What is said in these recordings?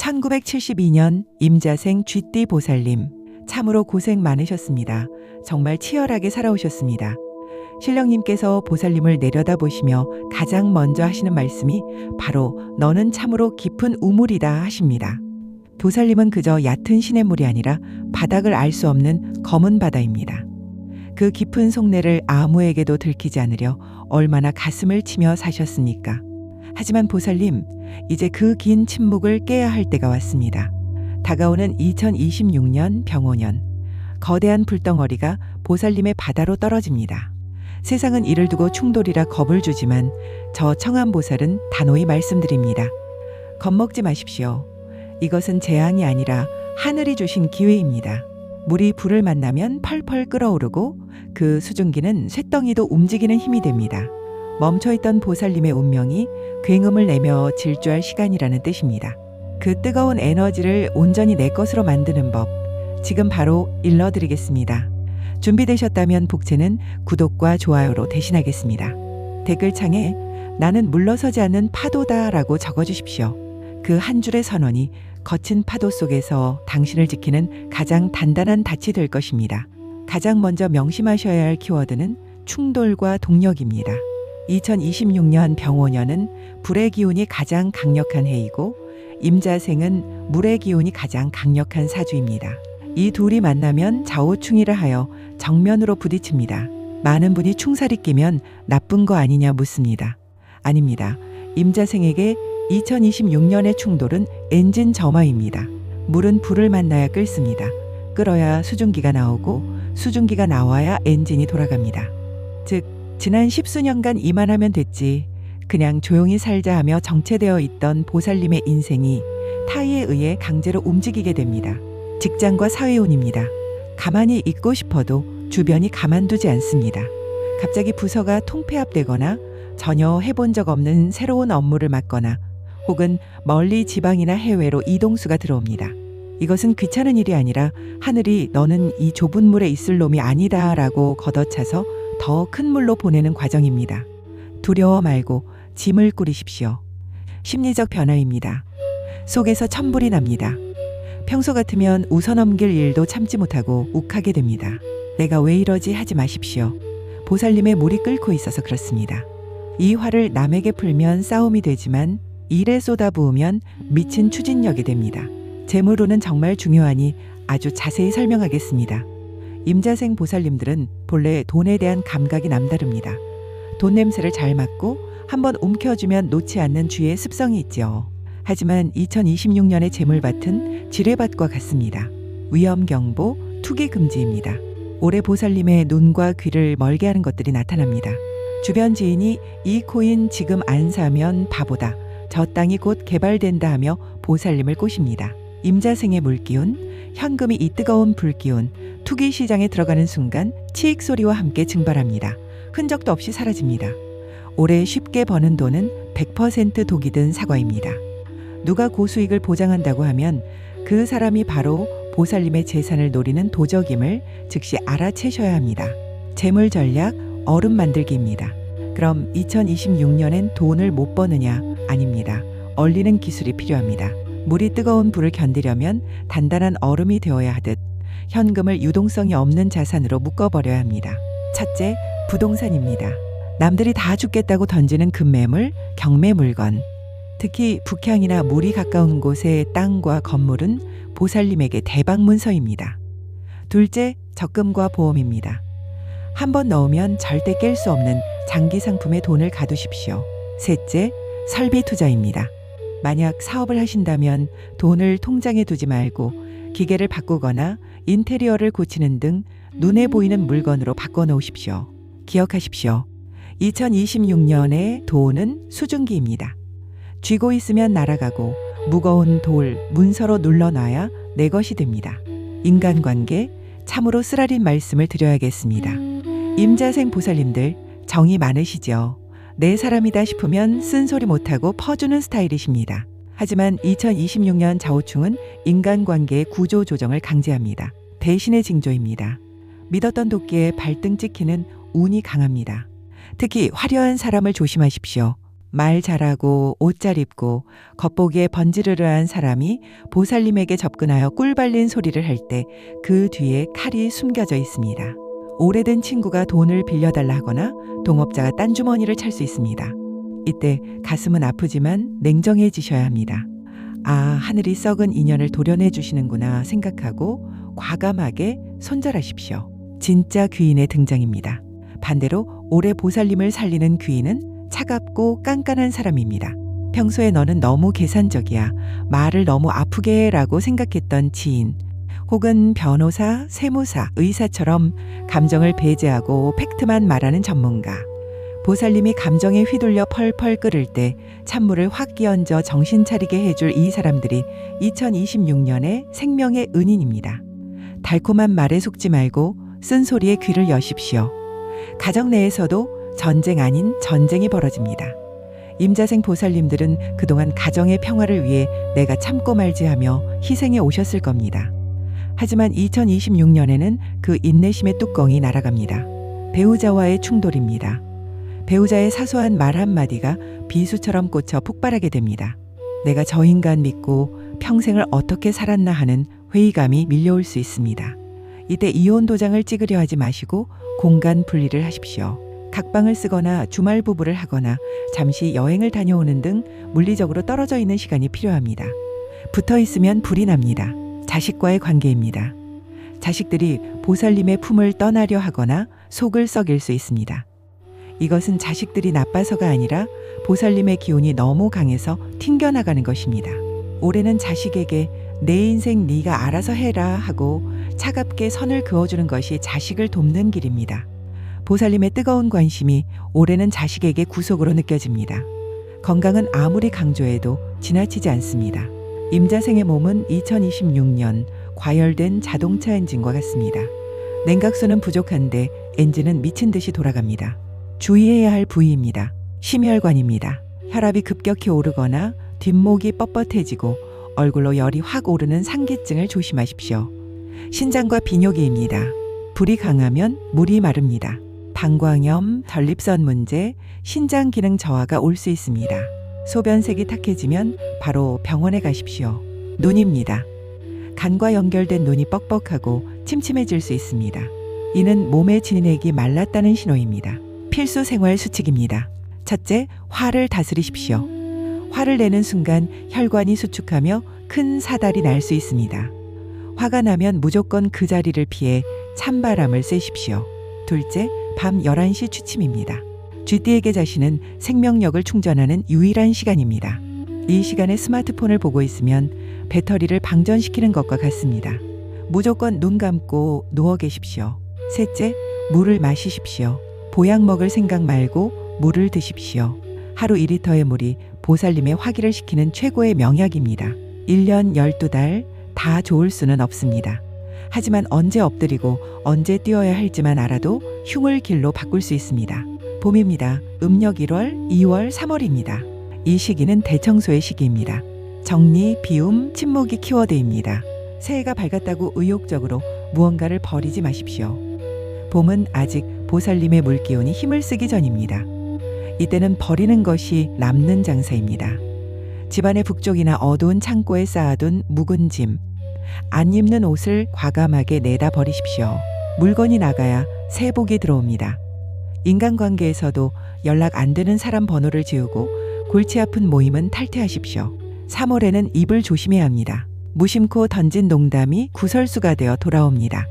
1972년 임자생 쥐띠 보살님, 참으로 고생 많으셨습니다. 정말 치열하게 살아오셨습니다. 신령님께서 보살님을 내려다보시며 가장 먼저 하시는 말씀이 바로 너는 참으로 깊은 우물이다 하십니다. 보살님은 그저 얕은 시냇물이 아니라 바닥을 알 수 없는 검은 바다입니다. 그 깊은 속내를 아무에게도 들키지 않으려 얼마나 가슴을 치며 사셨습니까? 하지만 보살님, 이제 그 긴 침묵을 깨야 할 때가 왔습니다. 다가오는 2026년 병오년, 거대한 불덩어리가 보살님의 바다로 떨어집니다. 세상은 이를 두고 충돌이라 겁을 주지만 저 청암보살은 단호히 말씀드립니다. 겁먹지 마십시오. 이것은 재앙이 아니라 하늘이 주신 기회입니다. 물이 불을 만나면 펄펄 끓어오르고 그 수증기는 쇳덩이도 움직이는 힘이 됩니다. 멈춰있던 보살님의 운명이 굉음을 내며 질주할 시간이라는 뜻입니다. 그 뜨거운 에너지를 온전히 내 것으로 만드는 법, 지금 바로 일러드리겠습니다. 준비되셨다면 복채는 구독과 좋아요로 대신하겠습니다. 댓글창에 나는 물러서지 않는 파도다 라고 적어주십시오. 그 한 줄의 선언이 거친 파도 속에서 당신을 지키는 가장 단단한 닻이 될 것입니다. 가장 먼저 명심하셔야 할 키워드는 충돌과 동력입니다. 2026년 병오년은 불의 기운이 가장 강력한 해이고 임자생은 물의 기운이 가장 강력한 사주입니다. 이 둘이 만나면 좌우충이라 하여 정면으로 부딪힙니다. 많은 분이 충살이 끼면 나쁜 거 아니냐 묻습니다. 아닙니다. 임자생에게 2026년의 충돌은 엔진 점화입니다. 물은 불을 만나야 끓습니다. 끓어야 수증기가 나오고 수증기가 나와야 엔진이 돌아갑니다. 즉 지난 십수년간 이만하면 됐지 그냥 조용히 살자 하며 정체되어 있던 보살님의 인생이 타의에 의해 강제로 움직이게 됩니다. 직장과 사회운입니다. 가만히 있고 싶어도 주변이 가만두지 않습니다. 갑자기 부서가 통폐합되거나 전혀 해본 적 없는 새로운 업무를 맡거나 혹은 멀리 지방이나 해외로 이동수가 들어옵니다. 이것은 귀찮은 일이 아니라 하늘이 너는 이 좁은 물에 있을 놈이 아니다 라고 걷어차서 더 큰 물로 보내는 과정입니다. 두려워 말고 짐을 꾸리십시오. 심리적 변화입니다. 속에서 천불이 납니다. 평소 같으면 웃어넘길 일도 참지 못하고 욱하게 됩니다. 내가 왜 이러지 하지 마십시오. 보살님의 물이 끓고 있어서 그렇습니다. 이 화를 남에게 풀면 싸움이 되지만 일에 쏟아부으면 미친 추진력이 됩니다. 재물운은 정말 중요하니 아주 자세히 설명하겠습니다. 임자생 보살님들은 본래 돈에 대한 감각이 남다릅니다. 돈 냄새를 잘 맡고 한번 움켜쥐면 놓지 않는 쥐의 습성이 있죠. 하지만 2026년의 재물밭은 지뢰밭과 같습니다. 위험경보, 투기금지입니다. 올해 보살님의 눈과 귀를 멀게 하는 것들이 나타납니다. 주변 지인이 이 코인 지금 안 사면 바보다. 저 땅이 곧 개발된다 하며 보살님을 꼬십니다. 임자생의 물기운, 현금이 이 뜨거운 불기운, 투기 시장에 들어가는 순간 치익 소리와 함께 증발합니다. 흔적도 없이 사라집니다. 올해 쉽게 버는 돈은 100% 독이 든 사과입니다. 누가 고수익을 보장한다고 하면 그 사람이 바로 보살님의 재산을 노리는 도적임을 즉시 알아채셔야 합니다. 재물 전략, 얼음 만들기입니다. 그럼 2026년엔 돈을 못 버느냐? 아닙니다. 얼리는 기술이 필요합니다. 물이 뜨거운 불을 견디려면 단단한 얼음이 되어야 하듯 현금을 유동성이 없는 자산으로 묶어버려야 합니다. 첫째, 부동산입니다. 남들이 다 죽겠다고 던지는 급매물, 경매물건. 특히 북향이나 물이 가까운 곳의 땅과 건물은 보살님에게 대박 문서입니다. 둘째, 적금과 보험입니다. 한번 넣으면 절대 깰 수 없는 장기 상품에 돈을 가두십시오. 셋째, 설비 투자입니다. 만약 사업을 하신다면 돈을 통장에 두지 말고 기계를 바꾸거나 인테리어를 고치는 등 눈에 보이는 물건으로 바꿔놓으십시오. 기억하십시오. 2026년의 돈은 수증기입니다. 쥐고 있으면 날아가고 무거운 돌, 문서로 눌러놔야 내 것이 됩니다. 인간관계, 참으로 쓰라린 말씀을 드려야겠습니다. 임자생 보살님들 정이 많으시죠? 내 사람이다 싶으면 쓴소리 못하고 퍼주는 스타일이십니다. 하지만 2026년 좌우충은 인간관계의 구조 조정을 강제합니다. 대신의 징조입니다. 믿었던 도끼에 발등 찍히는 운이 강합니다. 특히 화려한 사람을 조심하십시오. 말 잘하고 옷 잘 입고 겉보기에 번지르르한 사람이 보살님에게 접근하여 꿀 발린 소리를 할 때 그 뒤에 칼이 숨겨져 있습니다. 오래된 친구가 돈을 빌려달라 하거나 동업자가 딴 주머니를 찰 수 있습니다. 이때 가슴은 아프지만 냉정해지셔야 합니다. 아, 하늘이 썩은 인연을 도려내 주시는구나 생각하고 과감하게 손절하십시오. 진짜 귀인의 등장입니다. 반대로 오래 보살님을 살리는 귀인은 차갑고 깐깐한 사람입니다. 평소에 너는 너무 계산적이야, 말을 너무 아프게 해라고 생각했던 지인, 혹은 변호사, 세무사, 의사처럼 감정을 배제하고 팩트만 말하는 전문가. 보살님이 감정에 휘둘려 펄펄 끓을 때 찬물을 확 끼얹어 정신 차리게 해줄 이 사람들이 2026년의 생명의 은인입니다. 달콤한 말에 속지 말고 쓴소리에 귀를 여십시오. 가정 내에서도 전쟁 아닌 전쟁이 벌어집니다. 임자생 보살님들은 그동안 가정의 평화를 위해 내가 참고 말지 하며 희생해 오셨을 겁니다. 하지만 2026년에는 그 인내심의 뚜껑이 날아갑니다. 배우자와의 충돌입니다. 배우자의 사소한 말 한마디가 비수처럼 꽂혀 폭발하게 됩니다. 내가 저 인간 믿고 평생을 어떻게 살았나 하는 회의감이 밀려올 수 있습니다. 이때 이혼 도장을 찍으려 하지 마시고 공간 분리를 하십시오. 각방을 쓰거나 주말 부부를 하거나 잠시 여행을 다녀오는 등 물리적으로 떨어져 있는 시간이 필요합니다. 붙어 있으면 불이 납니다. 자식과의 관계입니다. 자식들이 보살님의 품을 떠나려 하거나 속을 썩일 수 있습니다. 이것은 자식들이 나빠서가 아니라 보살님의 기운이 너무 강해서 튕겨나가는 것입니다. 올해는 자식에게 내 인생 네가 알아서 해라 하고 차갑게 선을 그어주는 것이 자식을 돕는 길입니다. 보살님의 뜨거운 관심이 올해는 자식에게 구속으로 느껴집니다. 건강은 아무리 강조해도 지나치지 않습니다. 임자생의 몸은 2026년 과열된 자동차 엔진과 같습니다. 냉각수는 부족한데 엔진은 미친 듯이 돌아갑니다. 주의해야 할 부위입니다. 심혈관입니다. 혈압이 급격히 오르거나 뒷목이 뻣뻣해지고 얼굴로 열이 확 오르는 상기증을 조심하십시오. 신장과 비뇨기입니다. 불이 강하면 물이 마릅니다. 방광염, 전립선 문제, 신장 기능 저하가 올 수 있습니다. 소변색이 탁해지면 바로 병원에 가십시오. 눈입니다. 간과 연결된 눈이 뻑뻑하고 침침해질 수 있습니다. 이는 몸의 진액이 말랐다는 신호입니다. 필수 생활 수칙입니다. 첫째, 화를 다스리십시오. 화를 내는 순간 혈관이 수축하며 큰 사달이 날 수 있습니다. 화가 나면 무조건 그 자리를 피해 찬바람을 쐬십시오. 둘째, 밤 11시 취침입니다. 쥐띠에게 자신은 생명력을 충전하는 유일한 시간입니다. 이 시간에 스마트폰을 보고 있으면 배터리를 방전시키는 것과 같습니다. 무조건 눈 감고 누워 계십시오. 셋째, 물을 마시십시오. 보약 먹을 생각 말고 물을 드십시오. 하루 2리터의 물이 보살님의 화기를 시키는 최고의 명약입니다. 1년 12달 다 좋을 수는 없습니다. 하지만 언제 엎드리고 언제 뛰어야 할지만 알아도 흉을 길로 바꿀 수 있습니다. 봄입니다. 음력 1월, 2월, 3월입니다. 이 시기는 대청소의 시기입니다. 정리, 비움, 침묵이 키워드입니다. 새해가 밝았다고 의욕적으로 무언가를 버리지 마십시오. 봄은 아직 보살님의 물기운이 힘을 쓰기 전입니다. 이때는 버리는 것이 남는 장사입니다. 집안의 북쪽이나 어두운 창고에 쌓아둔 묵은 짐, 안 입는 옷을 과감하게 내다 버리십시오. 물건이 나가야 새 복이 들어옵니다. 인간관계에서도 연락 안 되는 사람 번호를 지우고 골치 아픈 모임은 탈퇴하십시오. 3월에는 입을 조심해야 합니다. 무심코 던진 농담이 구설수가 되어 돌아옵니다.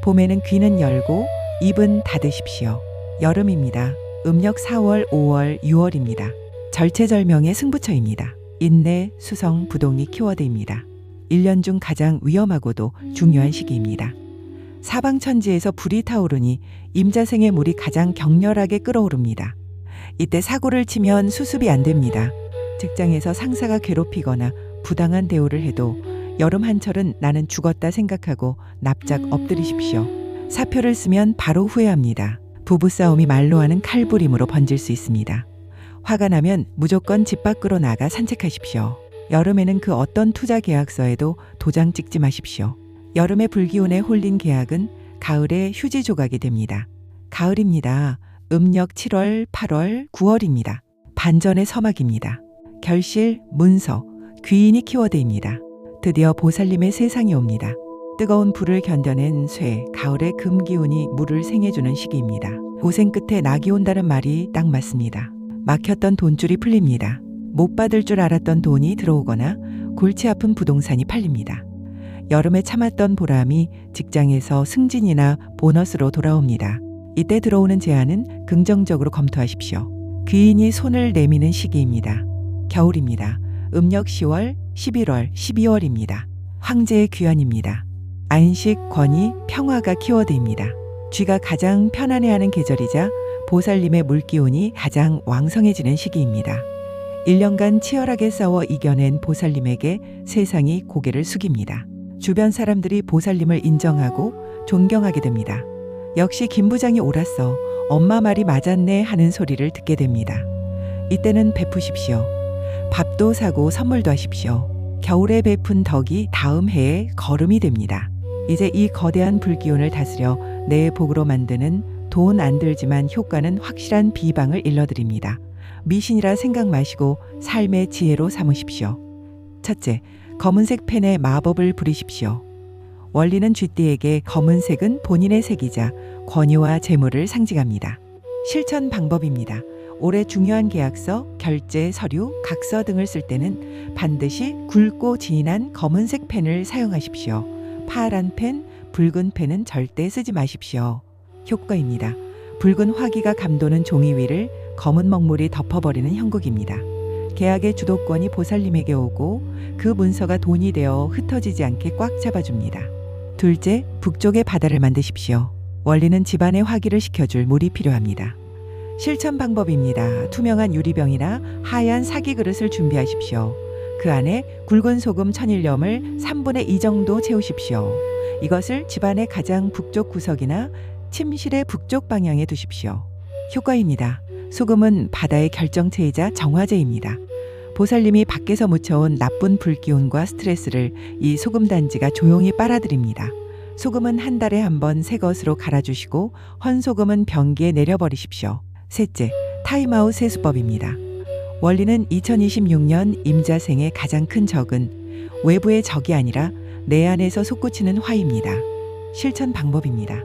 봄에는 귀는 열고 입은 닫으십시오. 여름입니다. 음력 4월, 5월, 6월입니다. 절체절명의 승부처입니다. 인내, 수성, 부동이 키워드입니다. 1년 중 가장 위험하고도 중요한 시기입니다. 사방천지에서 불이 타오르니 임자생의 물이 가장 격렬하게 끓어오릅니다. 이때 사고를 치면 수습이 안 됩니다. 직장에서 상사가 괴롭히거나 부당한 대우를 해도 여름 한철은 나는 죽었다 생각하고 납작 엎드리십시오. 사표를 쓰면 바로 후회합니다. 부부싸움이 말로 하는 칼부림으로 번질 수 있습니다. 화가 나면 무조건 집 밖으로 나가 산책하십시오. 여름에는 그 어떤 투자 계약서에도 도장 찍지 마십시오. 여름의 불기운에 홀린 계약은 가을에 휴지 조각이 됩니다. 가을입니다. 음력 7월, 8월, 9월입니다. 반전의 서막입니다. 결실, 문서, 귀인이 키워드입니다. 드디어 보살님의 세상이 옵니다. 뜨거운 불을 견뎌낸 쇠, 가을의 금기운이 물을 생해주는 시기입니다. 고생 끝에 낙이 온다는 말이 딱 맞습니다. 막혔던 돈줄이 풀립니다. 못 받을 줄 알았던 돈이 들어오거나 골치 아픈 부동산이 팔립니다. 여름에 참았던 보람이 직장에서 승진이나 보너스로 돌아옵니다. 이때 들어오는 제안은 긍정적으로 검토하십시오. 귀인이 손을 내미는 시기입니다. 겨울입니다. 음력 10월, 11월, 12월입니다. 황제의 귀환입니다. 안식, 권위, 평화가 키워드입니다. 쥐가 가장 편안해하는 계절이자 보살님의 물기운이 가장 왕성해지는 시기입니다. 1년간 치열하게 싸워 이겨낸 보살님에게 세상이 고개를 숙입니다. 주변 사람들이 보살님을 인정하고 존경하게 됩니다. 역시 김 부장이 옳았어. 엄마 말이 맞았네 하는 소리를 듣게 됩니다. 이때는 베푸십시오. 밥도 사고 선물도 하십시오. 겨울에 베푼 덕이 다음 해에 거름이 됩니다. 이제 이 거대한 불기운을 다스려 내 복으로 만드는 돈 안 들지만 효과는 확실한 비방을 일러드립니다. 미신이라 생각 마시고 삶의 지혜로 삼으십시오. 첫째, 검은색 펜에 마법을 부리십시오. 원리는 쥐띠에게 검은색은 본인의 색이자 권위와 재물을 상징합니다. 실천 방법입니다. 올해 중요한 계약서, 결제, 서류, 각서 등을 쓸 때는 반드시 굵고 진한 검은색 펜을 사용하십시오. 파란 펜, 붉은 펜은 절대 쓰지 마십시오. 효과입니다. 붉은 화기가 감도는 종이 위를 검은 먹물이 덮어버리는 형국입니다. 계약의 주도권이 보살님에게 오고 그 문서가 돈이 되어 흩어지지 않게 꽉 잡아줍니다. 둘째, 북쪽의 바다를 만드십시오. 원리는 집안의 화기를 식혀줄 물이 필요합니다. 실천 방법입니다. 투명한 유리병이나 하얀 사기 그릇을 준비하십시오. 그 안에 굵은 소금 1000일염을 3분의 2 정도 채우십시오. 이것을 집안의 가장 북쪽 구석이나 침실의 북쪽 방향에 두십시오. 효과입니다. 소금은 바다의 결정체이자 정화제입니다. 보살님이 밖에서 묻혀온 나쁜 불기운과 스트레스를 이 소금 단지가 조용히 빨아들입니다. 소금은 한 달에 한 번 새 것으로 갈아주시고 헌소금은 변기에 내려버리십시오. 셋째, 타임아웃 세수법입니다. 원리는 2026년 임자생의 가장 큰 적은 외부의 적이 아니라 내 안에서 솟구치는 화입니다. 실천 방법입니다.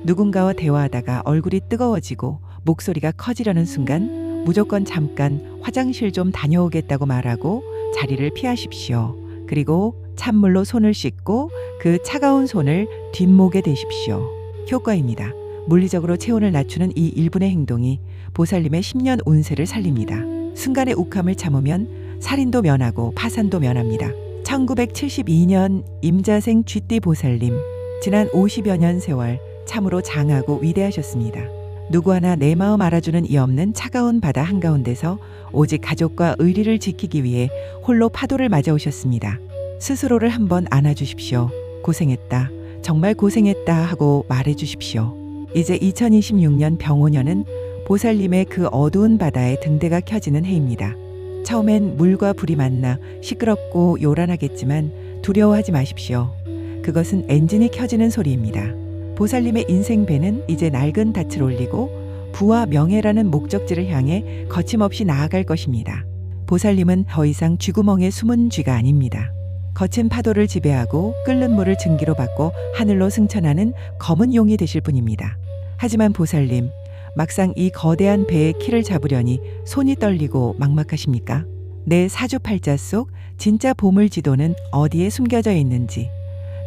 누군가와 대화하다가 얼굴이 뜨거워지고 목소리가 커지려는 순간 무조건 잠깐 화장실 좀 다녀오겠다고 말하고 자리를 피하십시오. 그리고 찬물로 손을 씻고 그 차가운 손을 뒷목에 대십시오. 효과입니다. 물리적으로 체온을 낮추는 이 1분의 행동이 보살님의 10년 운세를 살립니다. 순간의 욱함을 참으면 살인도 면하고 파산도 면합니다. 1972년 임자생 쥐띠 보살님, 지난 50여 년 세월 참으로 장하고 위대하셨습니다. 누구 하나 내 마음 알아주는 이 없는 차가운 바다 한가운데서 오직 가족과 의리를 지키기 위해 홀로 파도를 맞아오셨습니다. 스스로를 한번 안아주십시오. 고생했다. 정말 고생했다 하고 말해주십시오. 이제 2026년 병오년은 보살님의 그 어두운 바다에 등대가 켜지는 해입니다. 처음엔 물과 불이 만나 시끄럽고 요란하겠지만 두려워하지 마십시오. 그것은 엔진이 켜지는 소리입니다. 보살님의 인생배는 이제 낡은 닻을 올리고 부와 명예라는 목적지를 향해 거침없이 나아갈 것입니다. 보살님은 더 이상 쥐구멍에 숨은 쥐가 아닙니다. 거친 파도를 지배하고 끓는 물을 증기로 받고 하늘로 승천하는 검은 용이 되실 분입니다. 하지만 보살님, 막상 이 거대한 배의 키를 잡으려니 손이 떨리고 막막하십니까? 내 사주팔자 속 진짜 보물지도는 어디에 숨겨져 있는지,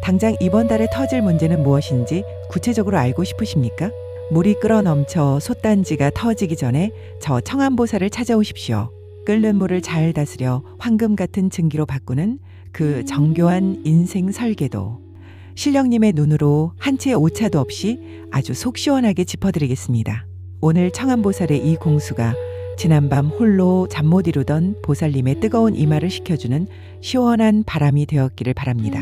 당장 이번 달에 터질 문제는 무엇인지 구체적으로 알고 싶으십니까? 물이 끓어 넘쳐 솥단지가 터지기 전에 저 청암보살을 찾아오십시오. 끓는 물을 잘 다스려 황금 같은 증기로 바꾸는 그 정교한 인생 설계도, 신령님의 눈으로 한 채의 오차도 없이 아주 속 시원하게 짚어드리겠습니다. 오늘 청암보살의 이 공수가 지난밤 홀로 잠 못 이루던 보살님의 뜨거운 이마를 식혀주는 시원한 바람이 되었기를 바랍니다.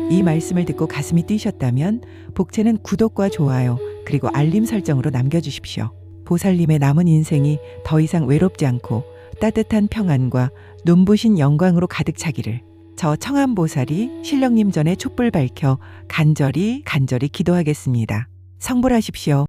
이 말씀을 듣고 가슴이 뛰셨다면 복채는 구독과 좋아요 그리고 알림 설정으로 남겨주십시오. 보살님의 남은 인생이 더 이상 외롭지 않고 따뜻한 평안과 눈부신 영광으로 가득 차기를 저 청암보살이 신령님 전에 촛불 밝혀 간절히 기도하겠습니다. 성불하십시오.